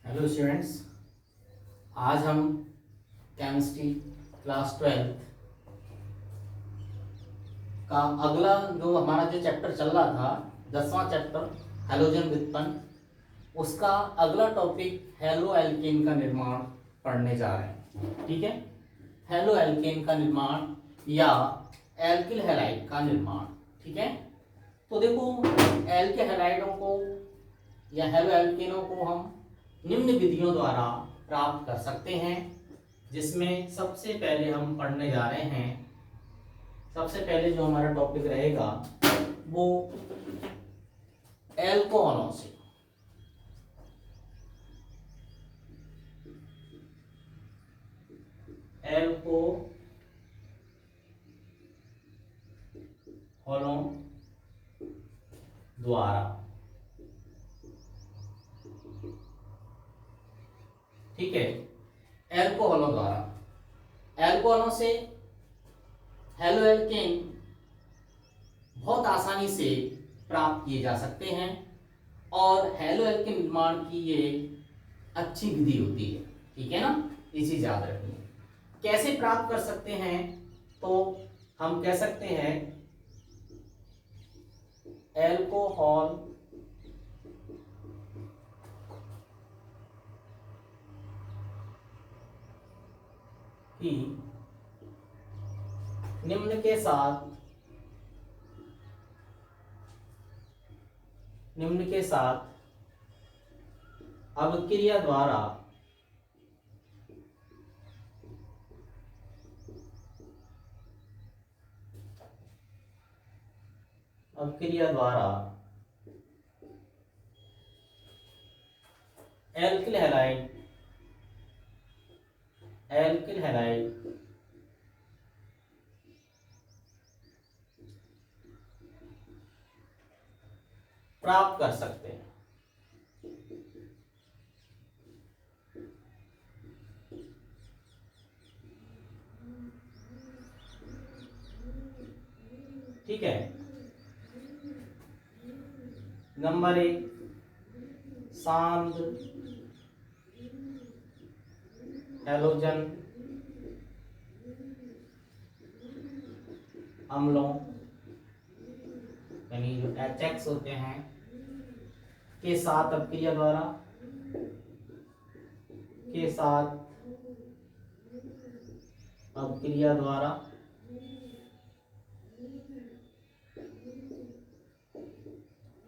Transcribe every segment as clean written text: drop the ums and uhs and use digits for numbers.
Hello students, आज हम chemistry class 12 का अगला जो हमारा चैप्टर चल रहा था, 10वां चैप्टर हैलोजन व्युत्पन्न, उसका अगला टॉपिक हेलो एल्केन का निर्माण पढ़ने जा रहे हैं। ठीक है, हेलो एल्केन का निर्माण या एल्किल हैलाइड का निर्माण। ठीक है, तो देखो, एल्किल हैलाइडों को या हेलो एल्केनों को हम निम्न विधियों द्वारा प्राप्त कर सकते हैं, जिसमें सबसे पहले हम पढ़ने जा रहे हैं। सबसे पहले जो हमारा टॉपिक रहेगा वो एल्कोहलों से। एल्कोहलों द्वारा। ठीक है, एल्कोहलों द्वारा। एल्कोहलों से हेलो एल्केन बहुत आसानी से प्राप्त किए जा सकते हैं और हेलो एल्केन निर्माण की ये अच्छी विधि होती है। ठीक है ना, इसी याद रखिए। कैसे प्राप्त कर सकते हैं, तो हम कह सकते हैं एल्कोहल की निम्न के साथ अभिक्रिया द्वारा एल्किल हैलाइड प्राप्त कर सकते हैं। ठीक है, नंबर 1, सांद्र हैलोजन अम्लों यानी जो HX होते हैं के साथ अभिक्रिया द्वारा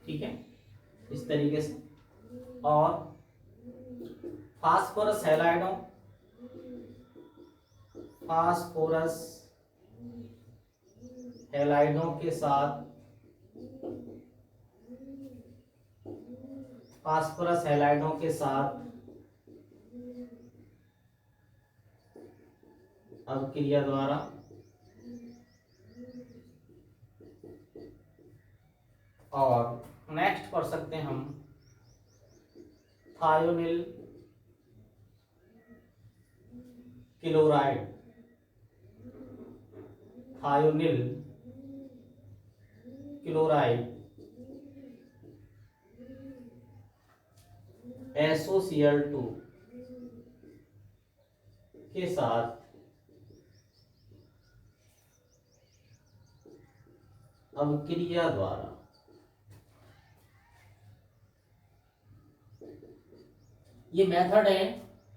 ठीक है, इस तरीके से। और फास्फोरस हैलाइडों के साथ अभिक्रिया द्वारा और नेक्स्ट पढ़ सकते हैं हम थायोनिल क्लोराइड SOCl2 के साथ अभिक्रिया द्वारा। ये मेथड है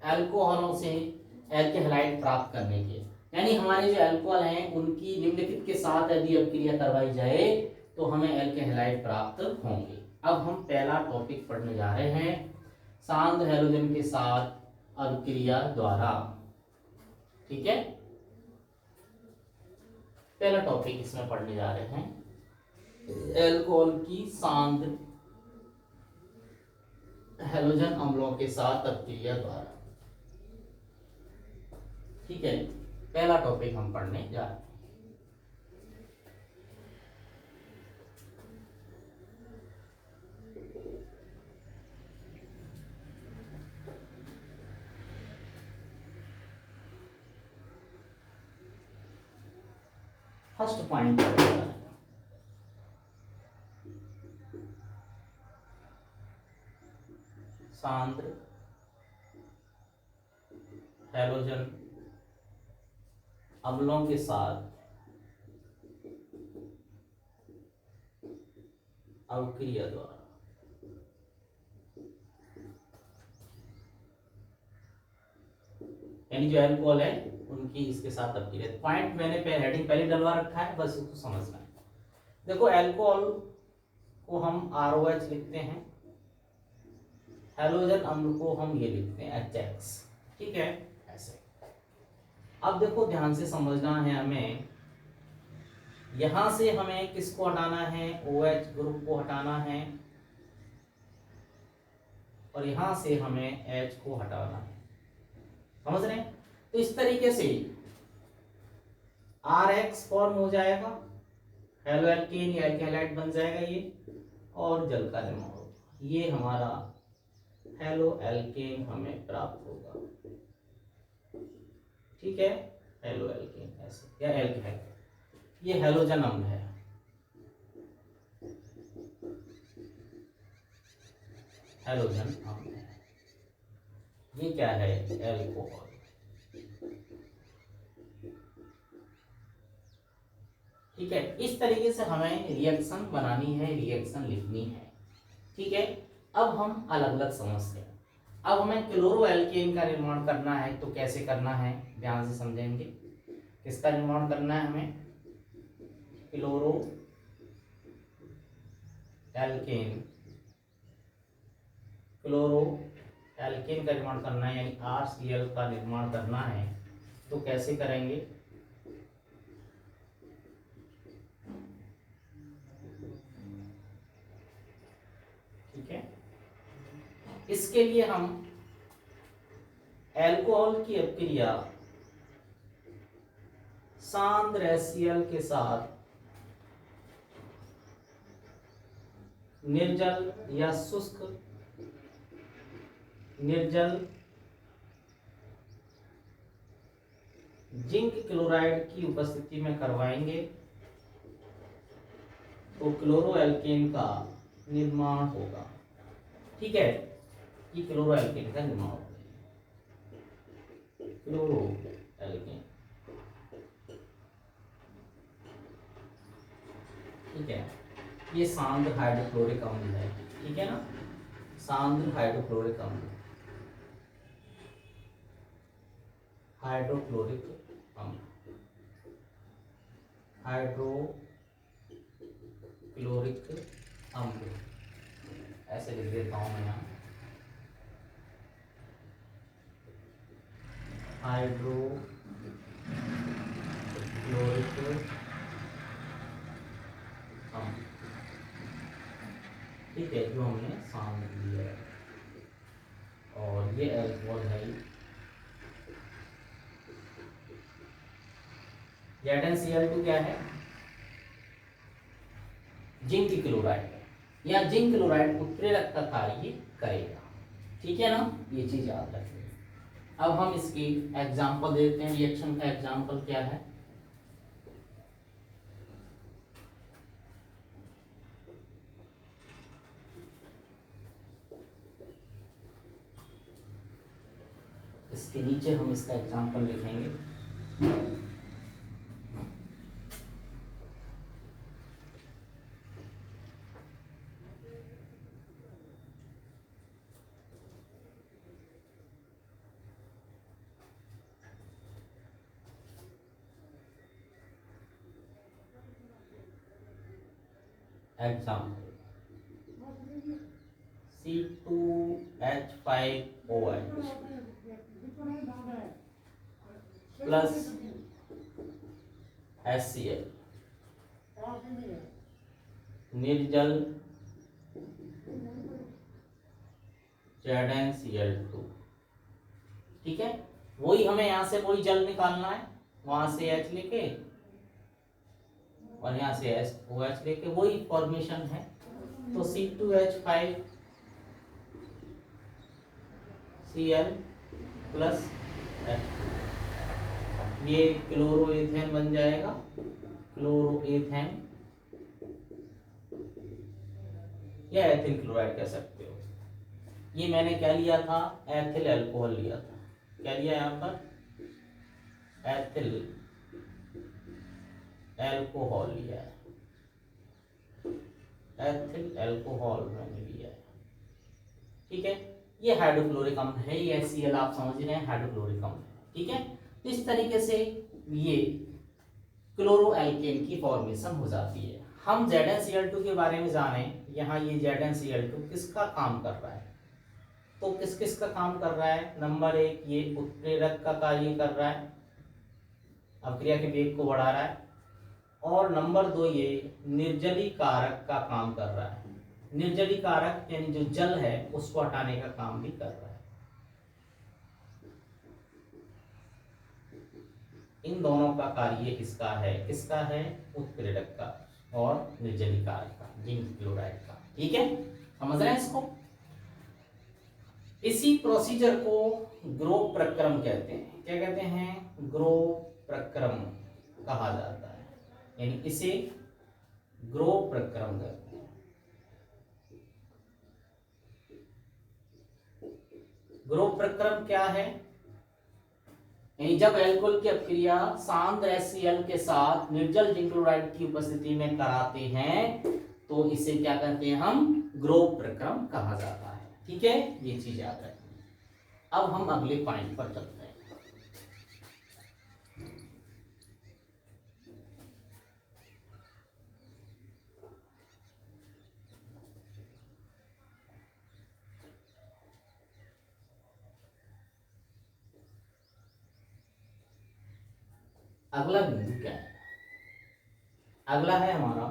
अल्कोहलों से एल्किल हैलाइड प्राप्त करने के। यानी हमारे जो अल्कोहल हैं उनकी निम्नलिखित के साथ यदि अभिक्रिया करवाई जाए तो हमें एल्किल हैलाइड प्राप्त होंगे। अब हम पहला टॉपिक पढ़ने जा रहे हैं, सांद्र हैलोजन के साथ अभिक्रिया द्वारा। ठीक है, पहला टॉपिक इसमें पढ़ने जा रहे हैं एल्कोहल की सांद्र हैलोजन अम्लों के साथ अभिक्रिया द्वारा। ठीक है, पहला टॉपिक हम पढ़ने जा रहे हैं। फर्स्ट पॉइंट सांद्र हैलोजन अम्लों के साथ अवक्रिया द्वारा यानी जो अल्कोहल है उनकी इसके साथ अवक्रिया। पॉइंट मैंने हेडिंग पहले डलवा रखा है, बस उसको समझना है। देखो अल्कोहल को हम ROH लिखते हैं, हैलोजन अम्ल को हम ये लिखते हैं HX, ठीक है ऐसे। अब देखो ध्यान से समझना है हमें, यहां से हमें किसको हटाना है, OH ग्रुप को हटाना है, और यहां से हमें H को हटाना है। समझ रहे हैं? तो इस तरीके से RX फॉर्म हो जाएगा, हेलो एल्केन या एल्केलाइड बन जाएगा ये, और जल का निर्माण होगा। ये हमारा हेलो एल्केन हमें प्राप्त होगा, ठीक है, हेलो एल्केन ऐसे या एल्केन। ये हैलोजन अम्ल है, हैलोजन अम्ल है। ये क्या है, एल्कोहल। ठीक है, इस तरीके से हमें रिएक्शन बनानी है, रिएक्शन लिखनी है, ठीक है। अब हम अलग अलग समझते हैं। अब हमें क्लोरो एल्केन का निर्माण करना है, तो कैसे करना है ध्यान से समझेंगे। किसका निर्माण करना है हमें, क्लोरो एल्केन, क्लोरो एल्केन का निर्माण करना है, यानी RCl का निर्माण करना है। तो कैसे करेंगे, ठीक है। इसके लिए हम अल्कोहल की अपक्रिया सांद्र HCl के साथ निर्जल या शुष्क निर्जल जिंक क्लोराइड की उपस्थिति में करवाएंगे, तो क्लोरो एल्केन का निर्माण होगा, ठीक है। ये क्लोरो एल्केन का निर्माण होगा, क्लोरो एल्केन, ठीक है। ये सांद्र हाइड्रोक्लोरिक अम्ल है, ठीक है ना, सांद्र हाइड्रोक्लोरिक अम्ल, हाइड्रोक्लोरिक अम्ल, हाइड्रोक्लोरिक अम्ल ऐसे लिख देता हूं मैं यहाँ, हाइड्रोक्लोरिक अम्ल, ठीक है, जो हमने सांद्र लिया है। और ये अल्कोहल है, ZnCl2 क्या है, जिंक क्लोराइड, या जिंक क्लोराइड उत्प्रेरक का कार्य करेगा, ठीक है ना, ये चीज याद रखिए। अब हम इसकी एग्जांपल देते हैं, रिएक्शन का एग्जांपल क्या है, इसके नीचे हम इसका एग्जांपल लिखेंगे। एग्जाम्पल C2H5OH प्लस HCl निर्जल ZnCl2, ठीक है। वही हमें यहाँ से वही जल निकालना है, वहां से H लेके और यहाँ से OH लेके, वही फॉर्मेशन है। तो C2H5Cl प्लस H2, ये क्लोरोएथेन बन जाएगा, क्लोरोएथेन या एथिल क्लोराइड कह सकते हो। ये मैंने क्या लिया था, एथिल अल्कोहल लिया था, क्या लिया यहाँ पर, एथिल एल्कोहल लिया है, एथिल एल्कोहल मैंने लिया है। ठीक है, ये हाइड्रोक्लोरिक अम्ल है, ये HCl आप समझ रहे हैं हाइड्रोक्लोरिक अम्ल है। ठीक है, तो इस तरीके से ये क्लोरोएल्केन की फॉर्मेशन हो जाती है। हम ZnCl2 के बारे में जाने, यहाँ ये ZnCl2 किसका काम कर रहा है, तो किस किस का काम कर रहा है। नंबर 1 ये उत्प्रेरक का कार्य कर रहा है, अभिक्रिया के वेग को बढ़ा रहा है। और नंबर 2 ये निर्जलीकारक का काम कर रहा है, निर्जलीकारक यानी जो जल है उसको हटाने का काम भी कर रहा है। इन दोनों का कार्य किसका है, उत्प्रेरक का और निर्जलीकारक का, जिंक क्लोराइड का। ठीक है, समझ रहे हैं इसको। इसी प्रोसीजर को ग्रोव प्रक्रम कहते हैं। क्या कहते हैं, ग्रोव प्रक्रम कहा जाता है, यानी इसे ग्रोव प्रक्रम कहते हैं। ग्रोव प्रक्रम क्या है, यानी जब एल्कोहल की अपक्रिया सांद्र HCl के साथ निर्जल जिंक क्लोराइड की उपस्थिति में कराते हैं तो इसे क्या कहते हैं, हम ग्रोव प्रक्रम कहा जाता है। ठीक है, ये चीज याद रखिए। अब हम अगले पॉइंट पर चलते हैं। अगला बिंदु क्या है, अगला है हमारा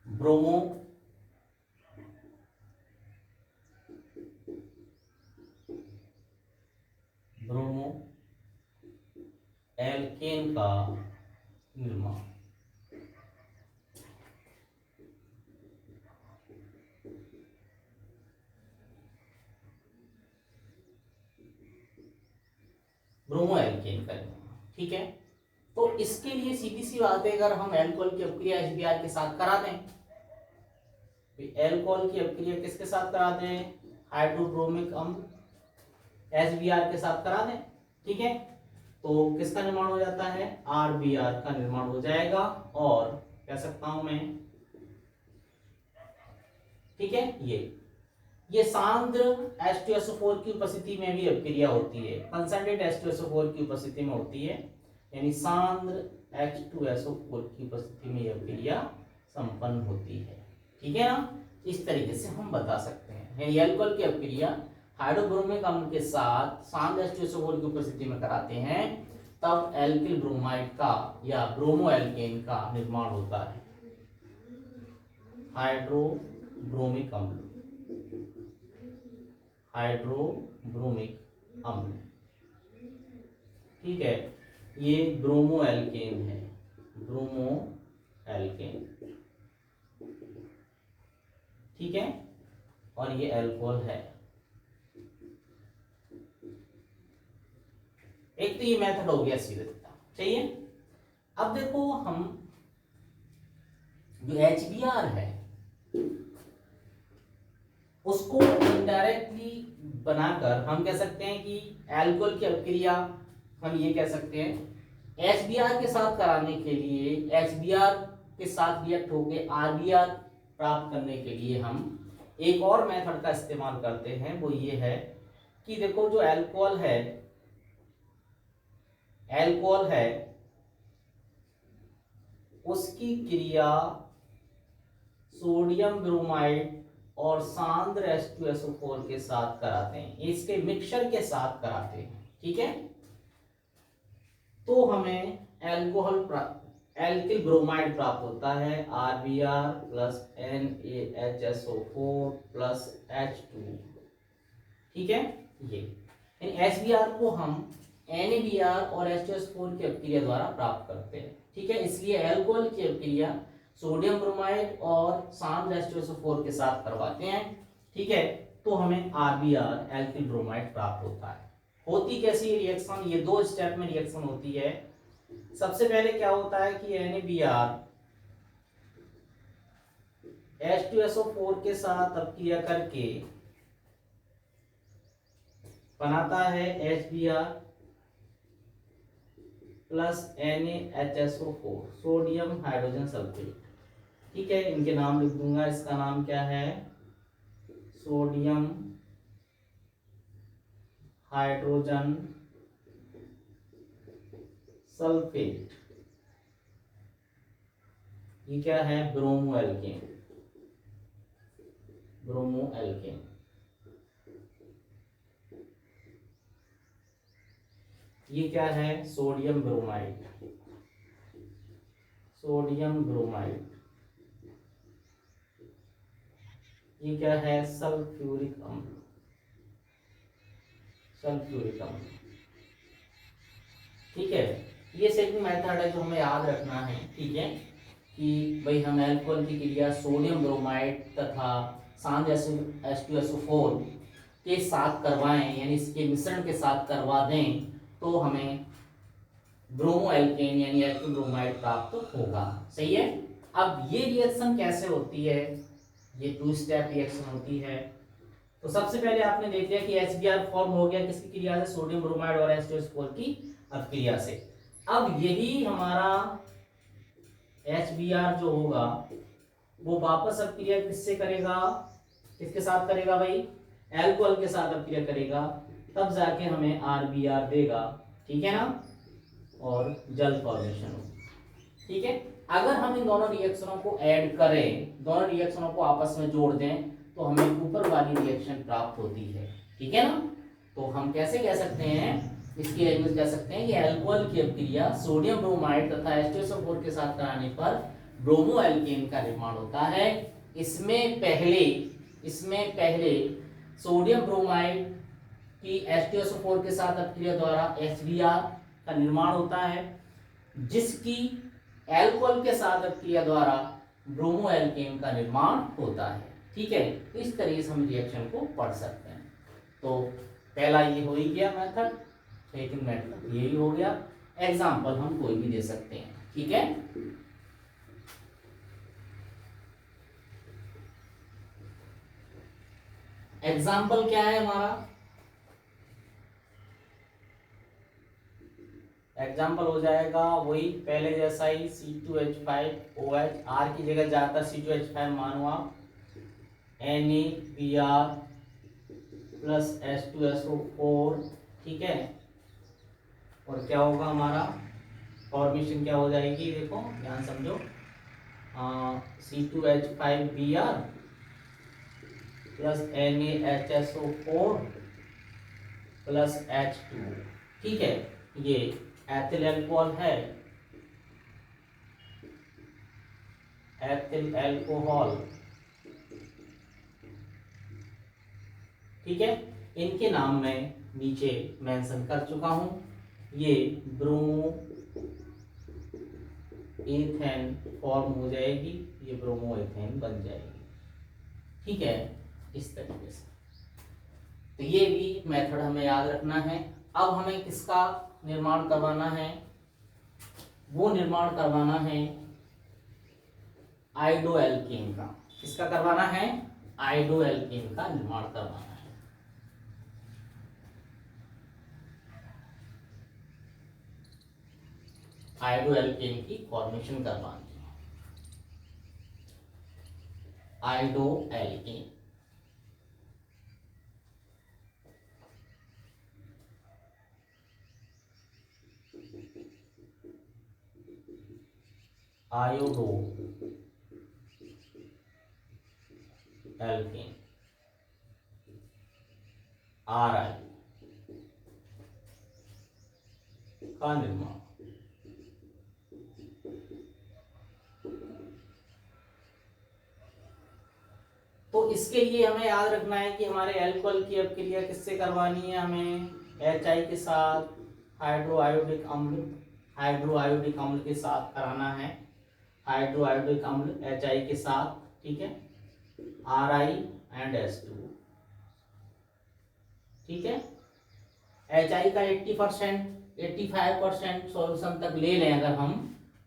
ब्रोमो एल्केन का निर्माण। ब्रोमो एल्केन का निर्माण। ठीक है, तो इसके लिए सीधी सी बात है, अगर हम एल्कोहल की अपक्रिया HBr के साथ करा दें, एल्कोहल की अपक्रिया किसके साथ करा दें, हाइड्रोब्रोमिक अम्ल HBr के साथ करा दें। ठीक है, तो किसका निर्माण हो जाता है, RBr का निर्माण हो जाएगा। और कह सकता हूं मैं, ठीक है, ये सांद्र H2SO4 की उपस्थिति में भी अपक्रिया होती है, कंसंट्रेट H2SO4 की उपस्थिति में होती है, यानी सांद्र H2SO4 की उपस्थिति में यह अपक्रिया संपन्न होती है। ठीक है ना, इस तरीके से हम बता सकते हैं, यानी एल्कोहल की अपक्रिया हाइड्रोब्रोमिक अम्ल के साथ सांद्र H2SO4 की उपस्थिति में कराते हैं, तब एल्किल ब्रोमाइड का या ब्रोमो एल्केन का निर्माण होता है, हाइड्रोब्रोमिक अम्ल, हाइड्रोब्रोमिक अम्ल। ठीक है, ये ब्रोमो एल्केन है, ब्रोमो एल्केन। ठीक है, और ये अल्कोहल है। एक तो ये मेथड हो गया सीधे सीधा, चाहिए। अब देखो, हम जो HBr है उसको इनडायरेक्टली बनाकर हम कह सकते हैं कि एल्कोहल की अपक्रिया हम ये कह सकते हैं HBr के साथ कराने के लिए, HBr के साथ रिएक्ट होकर RBr प्राप्त करने के लिए हम एक और मेथड का इस्तेमाल करते हैं। वो ये है कि देखो, जो एल्कोहल है उसकी क्रिया सोडियम ब्रोमाइड और सांद्र H2SO4 के साथ कराते हैं, इसके मिक्सचर के साथ कराते हैं। ठीक है, तो हमें एल्किल ब्रोमाइड प्राप्त होता है, RBr plus NaHSO4 plus H2। ठीक है, ये HBr को हम NaBr और H2SO4 की अपक्रिया द्वारा प्राप्त करते हैं। ठीक है, इसलिए एल्कोहल की अपक्रिया सोडियम ब्रोमाइड और सांद्र H2SO4 के साथ करवाते हैं। ठीक है, तो हमें RBr एल्किल ब्रोमाइड प्राप्त होता है। होती कैसी रिएक्शन, ये 2 स्टेप में रिएक्शन होती है। सबसे पहले क्या होता है कि NaBr H2SO4 के साथ अपक्रिया करके बनाता है HBr plus NaHSO4 sodium hydrogen sulphate. ठीक है, इनके नाम लिख दूंगा। इसका नाम क्या है? Sodium hydrogen sulphate. ये क्या है? Bromo alkane. Bromo alkane. ये क्या है? Sodium bromide. Sodium bromide. ये क्या है? सल्फ्यूरिक अम्ल। सल्फ्यूरिक अम्ल। ठीक है, ये सेकंड मेथड है जो हमें याद रखना है। ठीक है, कि भाई हम एल्कोहल की क्रिया सोडियम ब्रोमाइड तथा सांद्र H2SO4 के साथ करवाएं, यानी इसके मिश्रण के साथ करवा दें, तो हमें ब्रोमो एल्केन यानी एल्किल ब्रोमाइड प्राप्त होगा। सही है। अब ये रिएक्शन कैसे होती है? ये टू स्टेप रिएक्शन होती है। तो सबसे पहले आपने देख लिया कि HBr फॉर्म हो गया किसकी क्रिया से? सोडियम ब्रोमाइड और H2SO4 की अभिक्रिया से। अब यही हमारा HBr जो होगा वो वापस अभिक्रिया किससे करेगा? किसके साथ करेगा भाई? एल्कोहल के साथ अभिक्रिया करेगा, तब जाके हमें RBr देगा। ठीक है ना? और जल फॉर्मेशन होगी। ठीक है, अगर हम इन दोनों रिएक्शनों को ऐड करें, दोनों रिएक्शनों को आपस में जोड़ दें, तो हमें ऊपर वाली रिएक्शन प्राप्त होती है। ठीक है ना? तो हम कैसे कह सकते हैं? इसकी लैंग्वेज कह सकते हैं कि अल्कोहल की अभिक्रिया सोडियम ब्रोमाइड तथा H2SO4 के साथ कराने पर ब्रोमो एल्केन का निर्माण होता है। इसमें पहले सोडियम ब्रोमाइड की H2SO4 के साथ अभिक्रिया द्वारा HBr का निर्माण होता है, जिसकी एल्कोहल के साथ अभिक्रिया द्वारा ब्रोमो एल्केन का निर्माण होता है। ठीक है, तो इस तरीके से हम रिएक्शन को पढ़ सकते हैं। तो पहला ये हो ही गया मेथड, सेकंड मेथड यही हो गया। एग्जाम्पल हम कोई भी दे सकते हैं। ठीक है, एग्जाम्पल क्या है हमारा? एग्जाम्पल हो जाएगा वही पहले जैसा ही, C2H5OH, R की जगह ज्यादातर C2H5 मानो आप, NaBr प्लस H2SO4। ठीक है, और क्या होगा हमारा फॉर्मेशन? क्या हो जाएगी? देखो ध्यान समझो, C2H5Br plus NaHSO4 plus H2। ठीक है, ये एथिल अल्कोहल है, एथिल अल्कोहल। ठीक है, इनके नाम मैं नीचे मेंशन कर चुका हूं। ये ब्रोमो एथेन फॉर्म हो जाएगी, ये ब्रोमो एथेन बन जाएगी। ठीक है, इस तरीके से। तो ये भी मेथड हमें याद रखना है। अब हमें किसका निर्माण करवाना है? वो निर्माण करवाना है आयोडो एल्केन का। किसका करवाना है? आयोडो एल्केन का निर्माण करवाना है। आयोडो एल्केन की फॉर्मेशन करवानी है। Iodo alkane, iodo alkane, RI का निर्माण। तो इसके लिए हमें याद रखना है कि हमारे एल्कोहल की अभिक्रिया किससे करवानी है? हमें HI के साथ हाइड्रो आयोडिक अम्ल, हाइड्रो आयोडिक अम्ल के साथ कराना है। हाइड्रो आयोडिक अम्ल HI के साथ। ठीक है, RI एंड H2। ठीक है, HI का 80% 85% सॉल्यूशन तक ले लें अगर हम,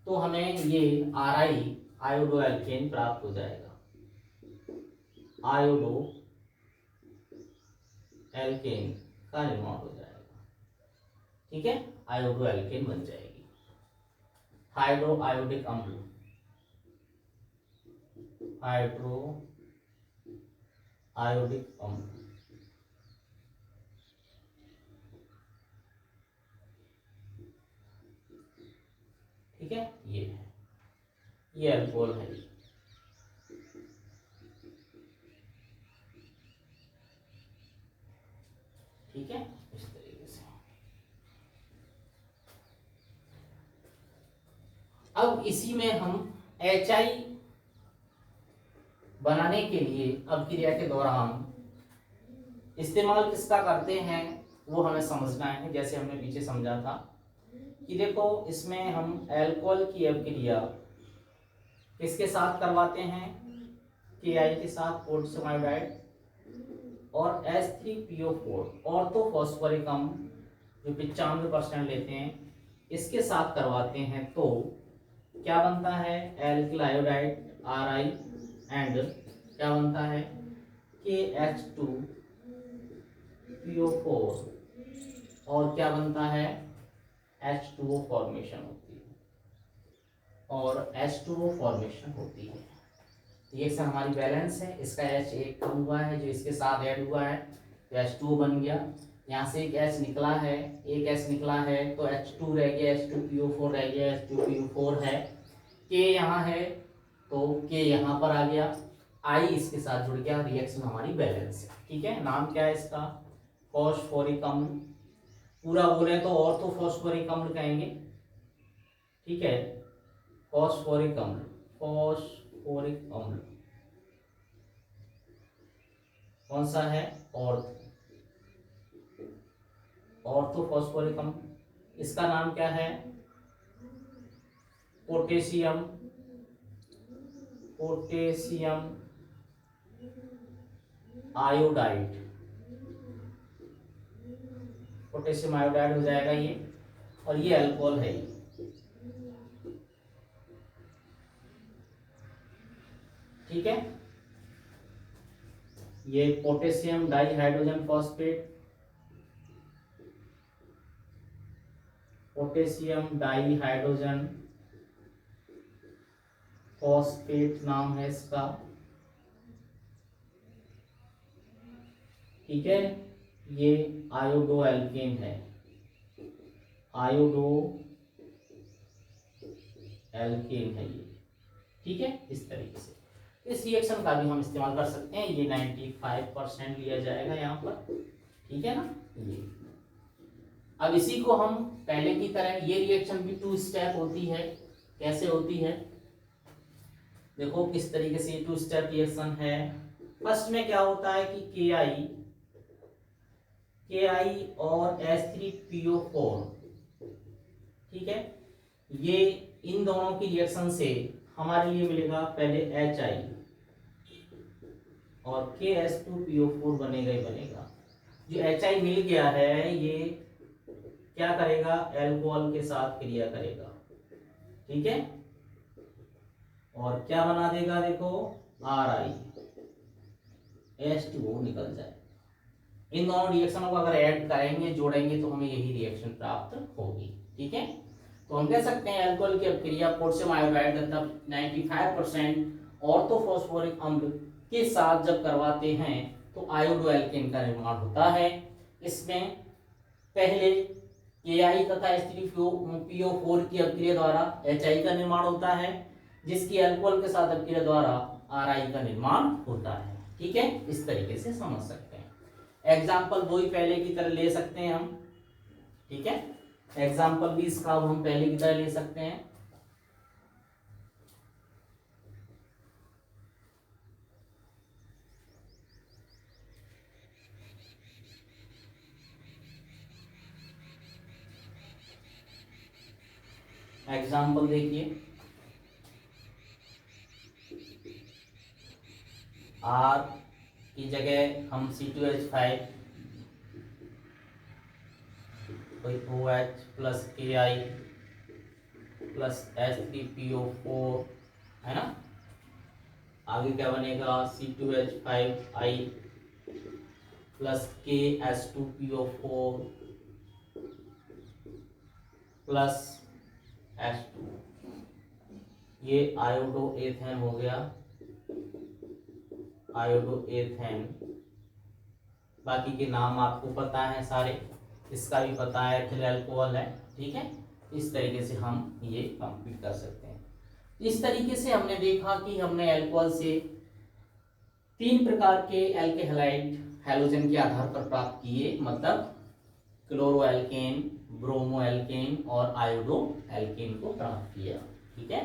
तो हमें ये RI आयोडो एल्केन प्राप्त हो जाएगा। आयोडो एल्केन का निर्माण हो जाएगा। ठीक है, आयोडो एल्केन बन जाएगी। हाइड्रो आयोडिक अम्ल, हाइड्रो आयोडिक अम्ल, ठीक है, ये अल्कोहल है। ठीक है, इस तरीके से। अब इसी में हम HI बनाने के लिए अभिक्रिया के दौरान इस्तेमाल किसका करते हैं वो हमें समझना है। जैसे हमने पीछे समझा था कि देखो इसमें हम अल्कोहल की अभिक्रिया किसके साथ करवाते हैं, KI के साथ, पोटेशियम आयोडाइड, और H3PO4 ऑर्थोफॉस्फोरिक अम्ल जो 95% लेते हैं इसके साथ करवाते हैं। तो क्या बनता है, एल्किल आयोडाइड Ri एंड क्या बनता है, KH2PO4 और क्या बनता है, H2O फॉर्मेशन होती है, और H2O फॉर्मेशन होती है। रिएक्शन हमारी बैलेंस है, इसका H एक कम हुआ है जो इसके साथ ऐड हुआ है तो H2O बन गया। यहाँ से एक H निकला है, एक H निकला है तो H2 रह गया, H2PO4 रह गया, H2PO4 है, K यहाँ है तो K यहाँ पर आ गया, I इसके साथ जुड़ गया, रिएक्शन हमारी बैलेंस है। ठीक है, नाम क्या है इसका, फॉस्फोरिक अम्ल, पूरा बोले तो ऑर्थोफॉस्फोरिक अम्ल कहेंगे। ठीक है, फॉस्फोरिक अम्ल, फॉस्फोरिक अम्ल कौन सा है, ऑर्थोफॉस्फोरिक अम्ल। इसका नाम क्या है, potassium, potassium iodide, potassium iodide हो जाएगा ये, और ये अल्कोहल है ये। ठीक है, ये potassium dihydrogen phosphate, potassium dihydrogen phosphate नाम है इसका। ठीक है, ये आयोडो एल्केन है, आयोडो एल्केन है ये। ठीक है, इस तरीके से इस रिएक्शन का भी हम इस्तेमाल कर सकते हैं। ये 95% लिया जाएगा यहाँ पर। ठीक है ना, ये अब इसी को हम पहले की तरह, ये रिएक्शन भी 2 स्टेप होती है। कैसे होती है, देखो किस तरीके से 2 स्टेप रिएक्शन है। फर्स्ट में क्या होता है कि KI और H3PO4, ठीक है, ये इन दोनों की रिएक्शन से हमारे लिए मिलेगा पहले HI और KH2PO4 बनेगा ही बनेगा। जो HI मिल गया है ये क्या करेगा, अल्कोहल के साथ क्रिया करेगा। ठीक है, और क्या बना देगा, देखो Ri, H2O निकल जाए। इन दोनों रिएक्शनों को अगर ऐड करेंगे, जोड़ेंगे तो हमें यही रिएक्शन प्राप्त होगी। ठीक है, तो हम कह सकते हैं अल्कोहल की अभिक्रिया पोटेशियम आयोडाइड तथा 95% ऑर्थोफॉस्फोरिक अम्ल के साथ जब करवाते हैं तो आयोडो एल्केन का निर्माण होता है। इसमें पहले KI तथा H3PO4 की अभिक्रिया द्वारा HI का निर्माण होता है, जिसकी अल्कोहल के साथ अभिक्रिया द्वारा Ri का निर्माण होता है। ठीक है, इस तरीके से समझ सकते हैं। एग्जाम्पल वही पहले की तरह ले सकते हैं हम। ठीक है, एग्जाम्पल भी इसका हम पहले की तरह ले सकते हैं। एग्जाम्पल देखिए, R की जगह हम C2H5 कोई OH plus KI plus H3PO4 है ना, आगे क्या बनेगा C2H5I plus KH2PO4 plus H2, ये आयोडो एथेन हो गया, आयोडो एथेन। बाकी के नाम आपको पता है सारे, इसका भी पता है, एथिल अल्कोहल है, ठीक है। इस तरीके से हम ये कंप्लीट कर सकते हैं। इस तरीके से हमने देखा कि हमने अल्कोहल से 3 प्रकार के एल्केहलाइड हैलोजन के आधार पर प्राप्त किए, मतलब क्लोरोएल्केन, ब्रोमोएल्केन और आयोडोएल्केन को प्राप्त किया, ठीक है।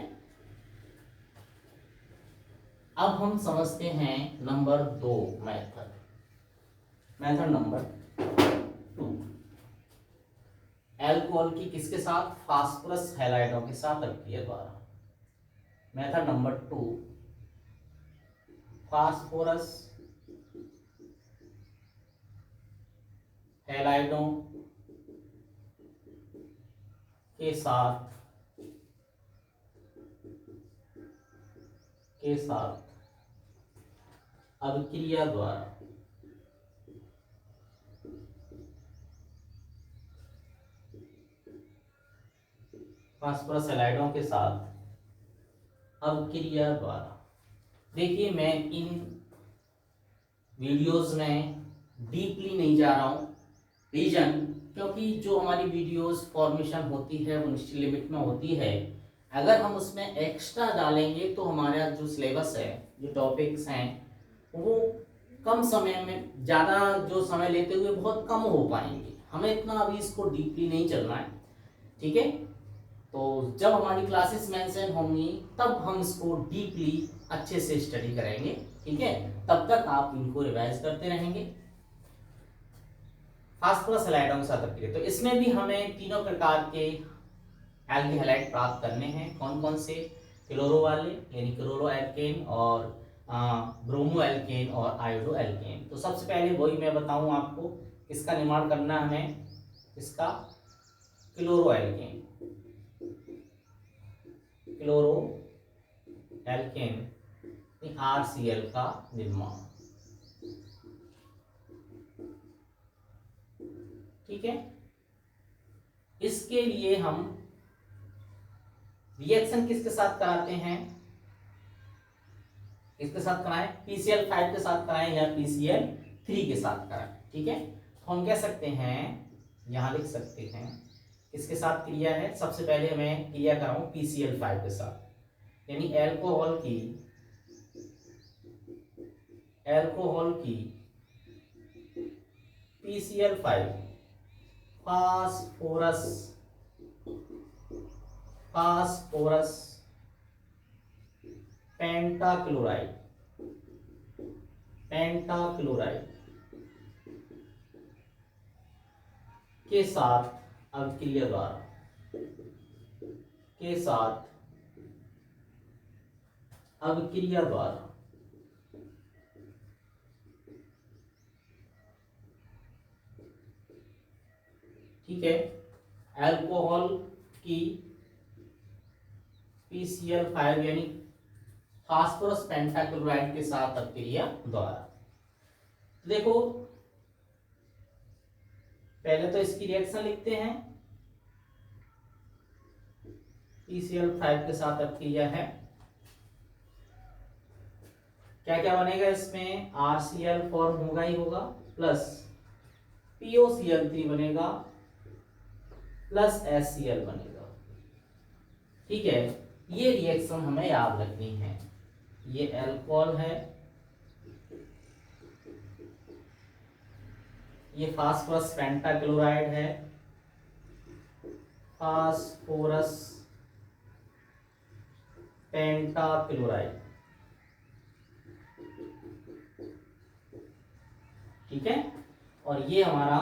अब हम समझते हैं number 2 method. Method number 2, alcohol की किसके साथ, फास्फोरस हैलाइडों के साथ अभिक्रिया द्वारा। मेथड नंबर 2, फास्फोरस हैलाइडों के साथ अभिक्रिया द्वारा। फास्फोरस हैलाइडों के साथ अभिक्रिया द्वारा। देखिए, मैं इन वीडियोस में डीपली नहीं जा रहा हूँ, रीजन क्योंकि जो हमारी वीडियोस फॉर्मेशन होती है वो निश्चित लिमिट में होती है। अगर हम उसमें एक्स्ट्रा डालेंगे तो हमारा जो सिलेबस है, जो टॉपिक्स हैं, वो कम समय में, ज़्यादा जो समय लेते हुए बहुत कम हो पाएंगे। हमें इतना अभी इसको डीपली नहीं चलना है, ठीक है। तो जब हमारी क्लासेस मेंशन होंगी तब हम इसको डीपली अच्छे से स्टडी करेंगे, ठीक है। तब तक आप इनको रिवाइज करते रहेंगे। फास्फोरस हैलाइडों के साथ अभिक्रिया, तो इसमें भी हमें तीनों प्रकार के एल्केहलाइड प्राप्त करने हैं। कौन कौन से, क्लोरो वाले यानी क्लोरोएल्केन और ब्रोमोएल्केन और आयोडोएल्केन। तो सबसे पहले वही मैं बताऊं आपको, किसका निर्माण करना है हमें, इसका क्लोरोएल्केन, क्लोरोएल्केन RCl का निर्माण, ठीक है। इसके लिए हम रिएक्शन किसके साथ कराते हैं, किसके साथ कराएं, PCl5 के साथ कराएं या PCl3 के साथ कराएं, ठीक है। तो हम कह सकते हैं, यहां लिख सकते हैं किसके साथ क्रिया है। सबसे पहले हमें क्रिया कराऊं PCl5 के साथ, यानी एल्कोहल की PCl5 फास्फोरस पेंटाक्लोराइड के साथ अभिक्रिया द्वारा, ठीक है। अल्कोहल की PCl5 यानी फास्फोरस पेंटाक्लोराइड के साथ अभिक्रिया द्वारा। देखो, पहले तो इसकी रिएक्शन लिखते हैं। PCl5 के साथ अभिक्रिया है, क्या क्या बनेगा इसमें, RCl फॉर्म होगा ही होगा, प्लस POCl3 बनेगा, प्लस HCl बनेगा, ठीक है। ये रिएक्शन हमें याद रखनी है। ये अल्कोहल है, ये फास्फोरस पेंटाक्लोराइड है, फास्फोरस पेंटाक्लोराइड, ठीक है। और ये हमारा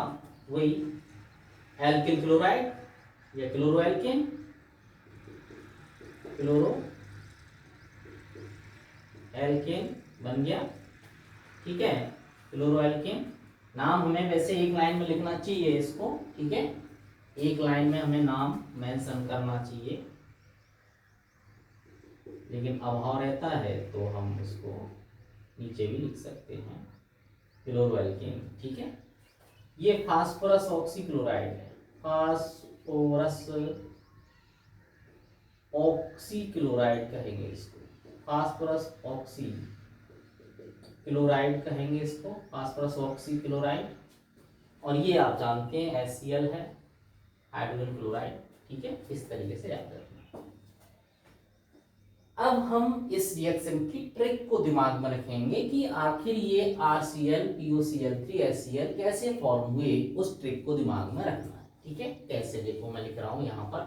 वही एल्किल क्लोराइड या क्लोरोएल्केन, बन गया, ठीक है। क्लोरोएल्केन नाम हमें वैसे एक लाइन में लिखना चाहिए इसको, ठीक है। एक लाइन में हमें नाम मेंशन करना चाहिए, लेकिन अभाव रहता है तो हम इसको नीचे भी लिख सकते हैं। क्लोरोएल्केन, ठीक है। ये फास्फोरस ऑक्सीक्लोराइड है, फास्फोरस ऑक्सीक्लोराइड कहेंगे इसको, फास्फोरस ऑक्सी क्लोराइड कहेंगे इसको, फास्फोरस ऑक्सीक्लोराइड। और ये आप जानते हैं HCl है, हाइड्रोजन क्लोराइड, ठीक है। इस तरीके से याद रखना। अब हम इस रिएक्शन की ट्रिक को दिमाग में रखेंगे कि आखिर ये RCl POCl3 HCl कैसे फॉर्म हुए, उस ट्रिक को दिमाग में रखना है, ठीक है। कैसे, देखो मैं लिख रहा हूं यहां पर,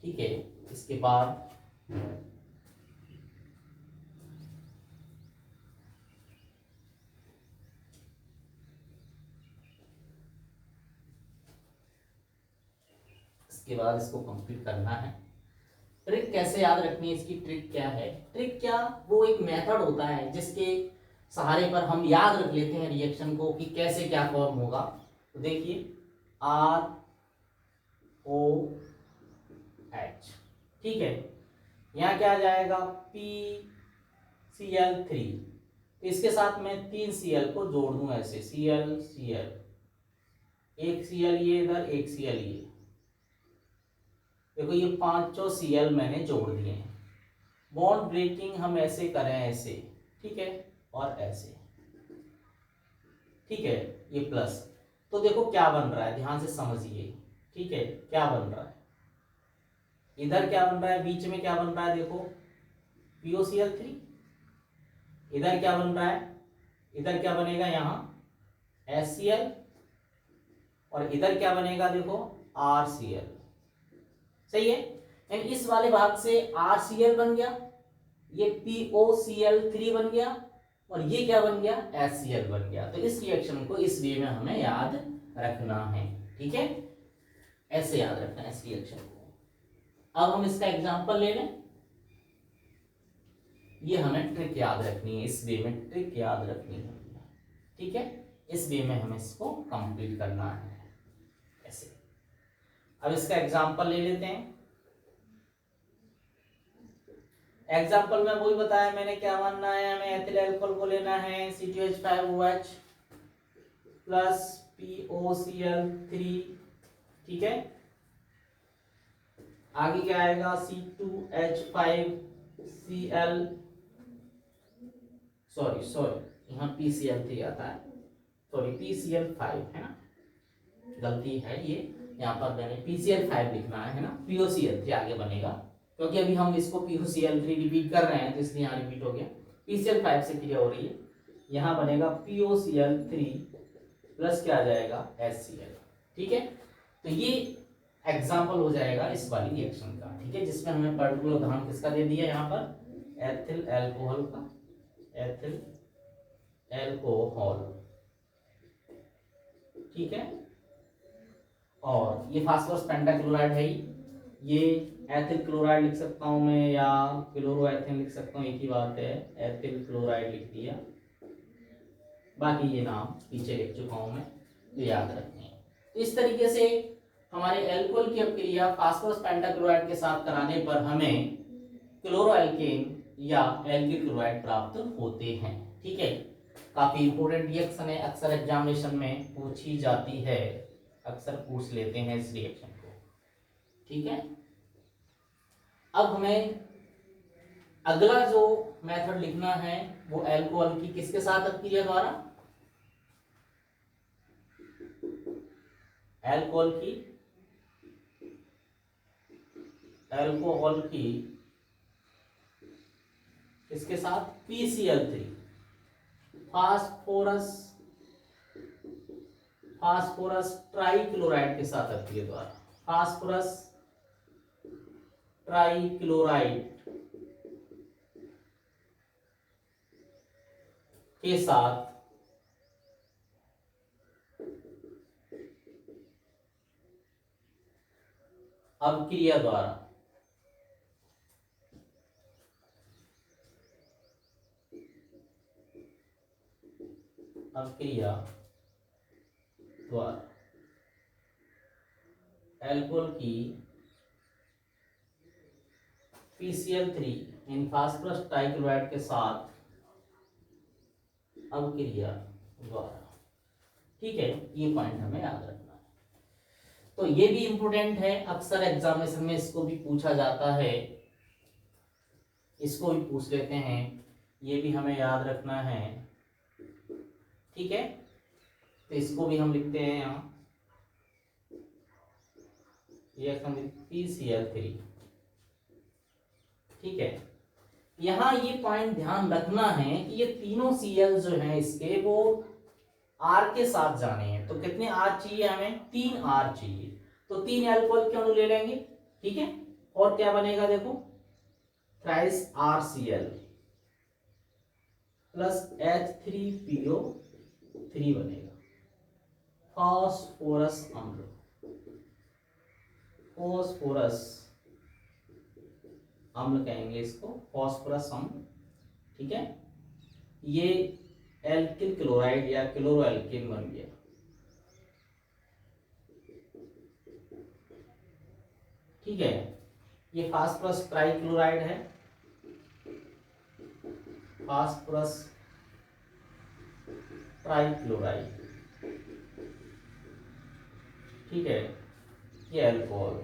ठीक है। इसके बाद इसको कंप्लीट करना है। ट्रिक कैसे याद रखनी है, इसकी ट्रिक क्या है? ट्रिक क्या, वो एक मेथड होता है जिसके सहारे पर हम याद रख लेते हैं रिएक्शन को कि कैसे क्या फॉर्म होगा। तो देखिए ROH, ठीक है। यहाँ क्या आ जाएगा PCl3, तो इसके साथ मैं 3 Cl को जोड़ दूं ऐसे, Cl Cl, एक Cl ये इधर, एक Cl ये, देखो ये 5 Cl मैंने जोड़ दिए हैं। बॉन्ड ब्रेकिंग हम ऐसे करें, ऐसे, ठीक है, और ऐसे, ठीक है, ये प्लस। तो देखो क्या बन रहा है, ध्यान से समझिए, ठीक है। क्या बन रहा है इधर, क्या बन रहा है बीच में, क्या बन रहा है देखो POCl3। इधर क्या बन रहा है, इधर क्या बनेगा यहाँ HCl, और इधर क्या बनेगा देखो RCl, सही है। एंड इस वाले भाग से RCl बन गया, ये POCl3 बन गया, और ये क्या बन गया HCl बन गया। तो इस रिएक्शन को इस वे में हमें याद रखना है, ठीक है। ऐसे याद रखना है इस रिएक्शन को। अब हम इसका एग्जांपल ले लें। ये हमें ट्रिक याद रखनी है, इस वे में ट्रिक याद रखनी है, ठीक है। इस वे में हमें इसको कंप्लीट करना है ऐसे। अब इसका एग्जांपल ले लेते हैं। एग्जांपल में वही बताया मैंने, क्या मानना है हमें, एथिल अल्कोहल को लेना है C2H5OH प्लस POCl3, ठीक है। आगे क्या आएगा C2H5Cl, सॉरी यहाँ PCl3 आता है, सॉरी PCl5 है ना, गलती है ये, यहाँ पर मैंने PCl5 लिखना है ना, POCl3 आगे बनेगा, क्योंकि अभी हम इसको POCl3 रिपीट कर रहे हैं तो इसलिए यहाँ रिपीट हो गया। PCl5 से क्रिया हो रही है, यहाँ बनेगा POCl3 प्लस क्या आ जाएगा HCl, ठीक है। तो ये एग्जाम्पल हो जाएगा इस वाली रिएक्शन का, ठीक है, जिसमें हमें पर्टिकुलर उदाहरण किसका दे दिया यहाँ पर, एथिल अल्कोहल का, एथिल अल्कोहल, ठीक है। और ये फास्फोरस पेंटाक्लोराइड है ही, ये एथिल क्लोराइड लिख सकता हूं मैं या क्लोरोएथेन लिख सकता हूं, एक ही बात है, एथिल क्लोराइड लिख दिया। बाकी ये नाम पीछे लिख चुका हूं मैं, तो याद रखने हैं। तो इस तरीके से हमारे अल्कोहल की अपक्रिया फास्फोरस पेंटाक्लोराइड के साथ कराने पर हमें क्लोरोएल्केन या एल्किल क्लोराइड प्राप्त होते हैं, ठीक है। काफी इंपोर्टेंट रिएक्शन है, अक्सर एग्जामिनेशन में पूछी जाती है, अक्सर पूछ लेते हैं इस रिएक्शन को, ठीक है। अब हमें अगला जो मेथड लिखना है वो अल्कोहल की किसके साथ अपक्रिया द्वारा, अल्कोहल की किसके साथ, PCl3, फास्फोरस ट्राइक्लोराइड के साथ अपक्रिया द्वारा, फास्फोरस ट्राइक्लोराइड के साथ अपक्रिया द्वारा, अल्कोहल की PCl3 इन फास्फोरस ट्राइक्लोराइड के साथ अपक्रिया द्वारा, ठीक है, ये पॉइंट हमें याद रखना है। तो ये भी इंपॉर्टेंट है, अक्सर एग्जामिनेशन में इसको भी पूछा जाता है, इसको भी पूछ लेते हैं, ये भी हमें याद रखना है। ठीक है, तो इसको भी हम लिखते हैं यहाँ, रिएक्शन विद PCl3। ठीक है, यहाँ ये पॉइंट ध्यान रखना है कि ये तीनों Cl जो हैं इसके वो R के साथ जाने हैं। तो कितने R चाहिए हमें? 3 R चाहिए। तो 3 अल्कोहल के अणु ले लेंगे। ठीक है, और क्या बनेगा देखो, थ्राइस RCl प्लस H3PO3 बनेगा, फास्फोरस अम्ल, फास्फोरस अम्ल कहेंगे इसको, फास्फोरस अम्ल। ठीक है, ये एल्किल क्लोराइड या क्लोरो एल्किन बन गया। ठीक है, ये फास्फोरस ट्राइक्लोराइड है, फास्फोरस ट्राइक्लोराइड। ठीक है, ये अल्कोहल।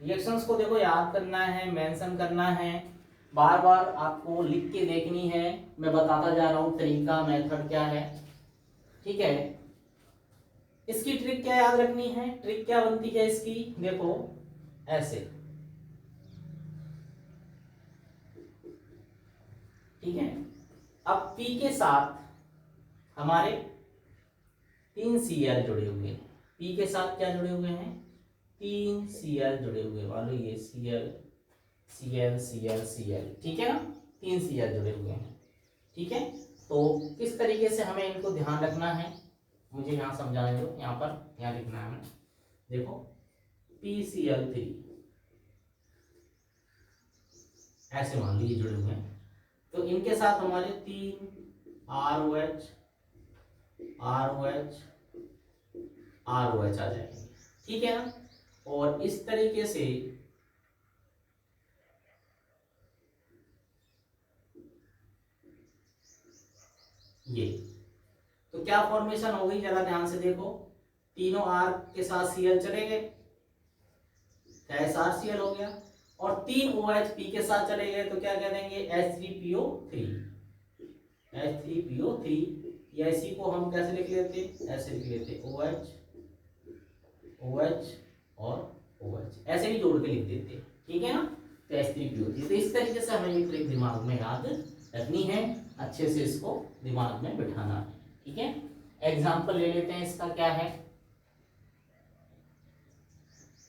रिएक्शंस को देखो याद करना है, मेंशन करना है, बार बार आपको लिख के देखनी है। मैं बताता जा रहा हूं तरीका, मेथड क्या है। ठीक है, इसकी ट्रिक क्या याद रखनी है, ट्रिक क्या बनती है इसकी, देखो ऐसे। ठीक है, अब P के साथ हमारे 3 Cl जुड़े हुए हैं। P के साथ क्या जुड़े हुए हैं? 3 Cl जुड़े हुए, मान लो ये Cl Cl Cl Cl। ठीक है ना, 3 Cl जुड़े हुए हैं। ठीक है, तो किस तरीके से हमें इनको ध्यान रखना है, मुझे यहाँ समझाने दो। यहाँ पर यहाँ लिखना है हमें, देखो PCl3 ऐसे मान लीजिए जुड़े हुए हैं। तो इनके साथ हमारे 3 ROH ROH ROH आ जाएंगे। ठीक है ना, और इस तरीके से ये, तो क्या फॉर्मेशन हो गई, जरा ध्यान से देखो। तीनों R के साथ Cl चले गए, HCl हो गया, और 3 OH P के साथ चले गए, तो क्या कह देंगे, H3PO3 H3PO3। या इसी को हम कैसे लिख लेते, ऐसे लिख लेते, OH OH और OH, ऐसे भी जोड़ के लिख देते। ठीक है ना, तो H3PO3। तो इस तरीके से हमें ये ट्रिक दिमाग में याद रखनी है, अच्छे से इसको दिमाग में बिठाना है। ठीक है, एग्जाम्पल ले लेते हैं, इसका क्या है।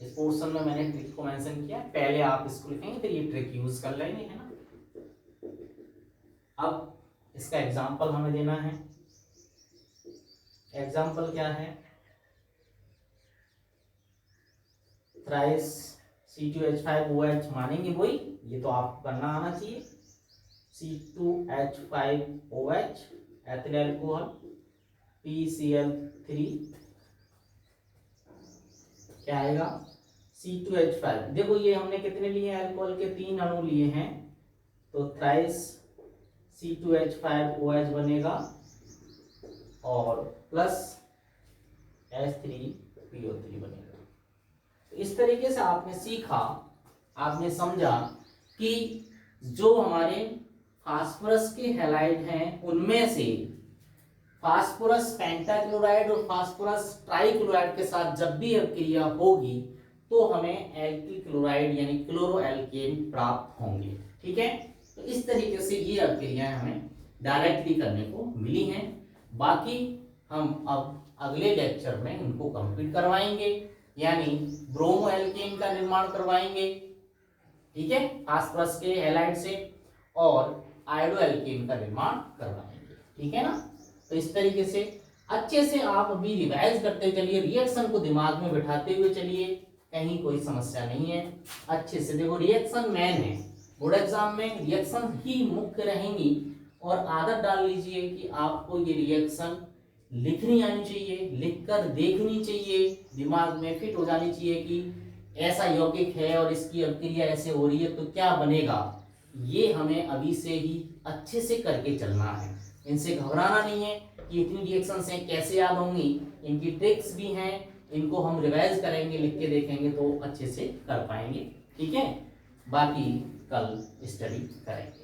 इस पोर्शन में मैंने ट्रिक को मेंशन किया, पहले आप इसको लिखेंगे फिर ये ट्रिक यूज कर लेंगे, है ना। अब इसका एग्जाम्पल हमें देना है। एग्जाम्पल क्या है, थ्राइस C2H5OH मानेंगे वही, ये तो आपको करना आना चाहिए। C2H5OH एथिल अल्कोहल, PCl3 क्या आएगा, C2H5। देखो ये हमने कितने लिए हैं, अल्कोहल के 3 अणु लिए हैं, तो थ्राइस C2H5OH बनेगा और प्लस H3PO3 बनेगा। तो इस तरीके से आपने सीखा, आपने समझा कि जो हमारे फास्फोरस के हैलाइड हैं उनमें से फास्फोरस पेंटाक्लोराइड और फास्फोरस ट्राइक्लोराइड के साथ जब भी अभिक्रिया होगी तो हमें एल्किल क्लोराइड यानी क्लोरो एल्केन प्राप्त होंगे। ठीक है, तो इस तरीके से ये अभिक्रियाएं हमें डायरेक्टली करने को मिली हैं। बाकी हम अब अगले लेक्चर में इनको कंप्लीट करवाएंगे, यानी ब्रोमो एल्केन का निर्माण करवाएंगे। ठीक है, फास्फोरस के हैलाइड से, और आयोडो एल्केन का निर्माण करवाएंगे। ठीक है ना, तो इस तरीके से अच्छे से आप अभी रिवाइज करते चलिए, रिएक्शन को दिमाग में बिठाते हुए चलिए, कहीं कोई समस्या नहीं है। अच्छे से देखो, रिएक्शन मेन है, बोर्ड एग्जाम में रिएक्शन ही मुख्य रहेंगी, और आदत डाल लीजिए कि आपको ये रिएक्शन लिखनी आनी चाहिए, लिखकर देखनी चाहिए, दिमाग में फिट हो जानी चाहिए कि ऐसा यौगिक है और इसकी अभिक्रिया ऐसे हो रही है तो क्या बनेगा। ये हमें अभी से ही अच्छे से करके चलना है। इनसे घबराना नहीं है कि इतनी रिएक्शंस हैं कैसे याद होंगी, इनकी ट्रिक्स भी हैं, इनको हम रिवाइज करेंगे, लिख के देखेंगे तो अच्छे से कर पाएंगे। ठीक है, बाकी कल स्टडी करेंगे।